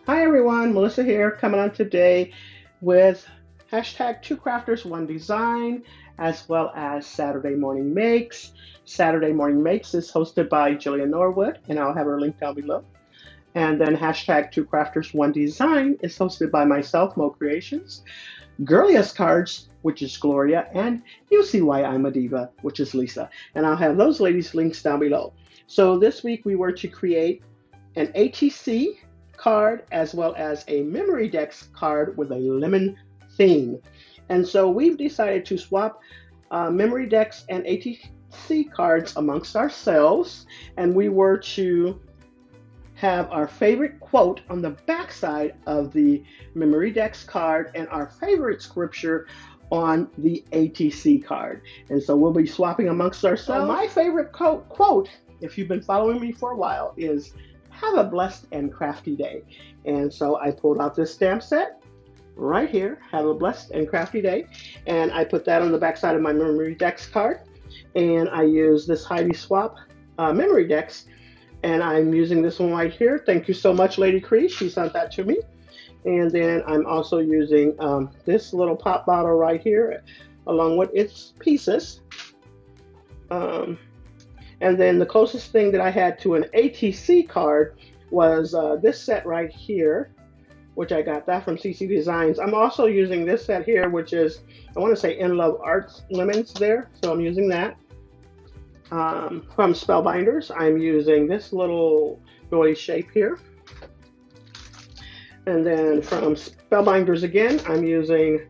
Hi everyone, Melissa here, coming on today with hashtag two crafters, one design, as well as Saturday Morning Makes. Saturday Morning Makes is hosted by Jillian Norwood, and I'll have her link down below. And then hashtag two crafters, one design is hosted by myself, Mo Creations. Girliest Cards, which is Gloria, and You'll See Why I'm a Diva, which is Lisa. And I'll have those ladies' links down below. So this week we were to create an ATC card as well as a memory decks card with a lemon theme. And so we've decided to swap memory decks and ATC cards amongst ourselves, and we were to have our favorite quote on the backside of the memory decks card and our favorite scripture on the ATC card. And so we'll be swapping amongst ourselves. My favorite quote, if you've been following me for a while, is "Have a blessed and crafty day." And so I pulled out this stamp set right here, "Have a blessed and crafty day." And I put that on the backside of my memory decks card. And I use this Heidi Swap memory decks. And I'm using this one right here. Thank you so much, Lady Cree. She sent that to me. And then I'm also using this little pop bottle right here, along with its pieces. And then the closest thing that I had to an ATC card was this set right here, which I got that from CC Designs. I'm also using this set here, which is, I want to say In Love Arts Lemons there. So I'm using that. From Spellbinders, I'm using this little doily shape here. And then from Spellbinders again, I'm using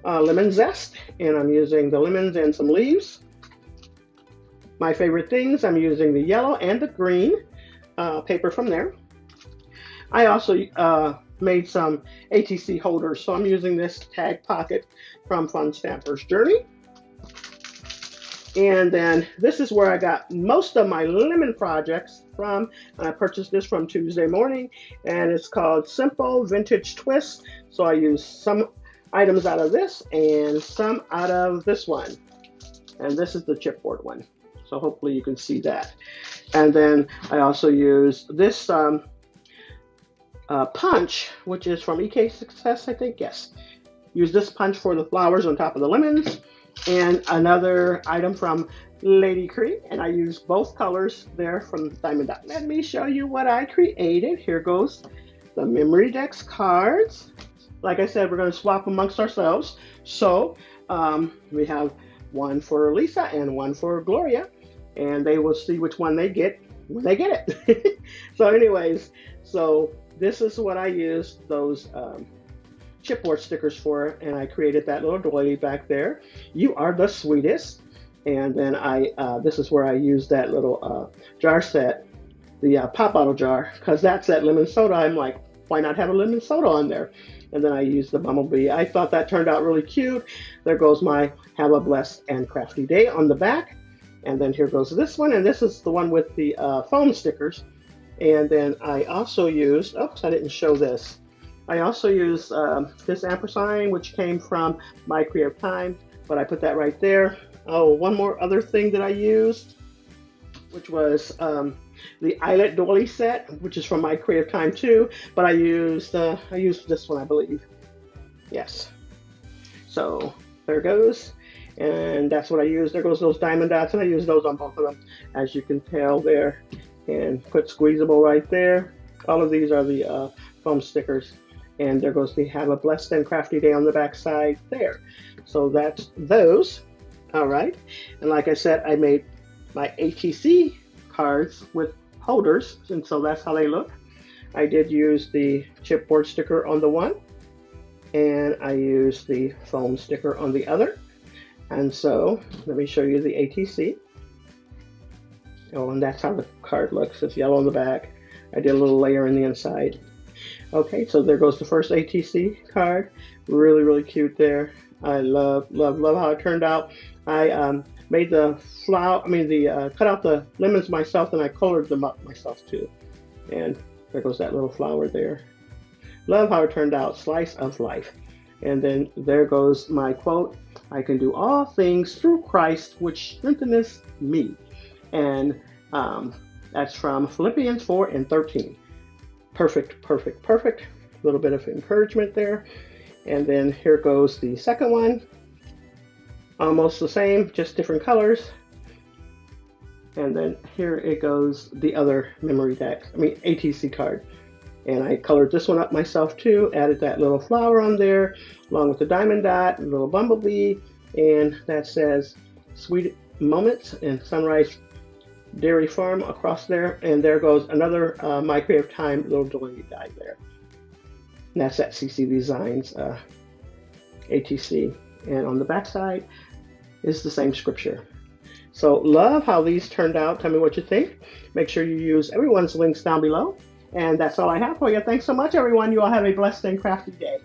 lemon zest, and I'm using the lemons and some leaves. My favorite things, I'm using the yellow and the green paper from there. I also made some ATC holders, so I'm using this tag pocket from Fun Stamper's Journey. And then this is where I got most of my lemon projects from. I purchased this from Tuesday Morning, and it's called Simple Vintage Twist. So I used some items out of this and some out of this one. And this is the chipboard one. So hopefully you can see that. And then I also used this punch, which is from EK Success, I think. Yes. Use this punch for the flowers on top of the lemons. And another item from Lady Cree, and I used both colors there from Diamond Dot. Let me show you what I created. Here goes the memory decks cards. Like I said, we're going to swap amongst ourselves. So we have one for Lisa and one for Gloria, and they will see which one they get when they get it. So anyways, so this is what I used those chipboard stickers for, and I created that little doily back there. You are the sweetest. And then this is where I used that little jar set, the pop bottle jar, because that's that lemon soda. I'm like, why not have a lemon soda on there? And then I used the bumblebee. I thought that turned out really cute. There goes my "Have a blessed and crafty day" on the back. And then here goes this one, and this is the one with the foam stickers. And then I also used, oops, I didn't show this. I also used this ampersand, which came from My Creative Time, but I put that right there. Oh, one more other thing that I used, which was the eyelet doily set, which is from My Creative Time too, but I used this one, I believe. Yes. So there goes, and that's what I used. There goes those diamond dots, and I used those on both of them, as you can tell there, and put squeezable right there. All of these are the foam stickers. And there goes the "Have a blessed and crafty day" on the back side there. So that's those. All right. And like I said, I made my ATC cards with holders, and so that's how they look. I did use the chipboard sticker on the one, and I used the foam sticker on the other. And so let me show you the ATC. Oh, and that's how the card looks. It's yellow on the back. I did a little layer in the inside. Okay, so there goes the first ATC card. Really, really cute there. I love how it turned out. I made the cut out the lemons myself, and I colored them up myself too. And there goes that little flower there. Love how it turned out. Slice of life. And then there goes my quote: "I can do all things through Christ, which strengtheneth me." And that's from Philippians 4:13. Perfect, perfect, perfect. A little bit of encouragement there. And then here goes the second one. Almost the same, just different colors. And then here it goes, the other ATC card. And I colored this one up myself too, added that little flower on there, along with the diamond dot, a little bumblebee, and that says Sweet Moments and Sunrise Dairy Farm across there. And there goes another My Creative Time little delayed die there. And that's that CC Designs ATC. And on the back side is the same scripture. So love how these turned out. Tell me what you think. Make sure you use everyone's links down below. And that's all I have for you. Thanks so much, everyone. You all have a blessed and crafty day.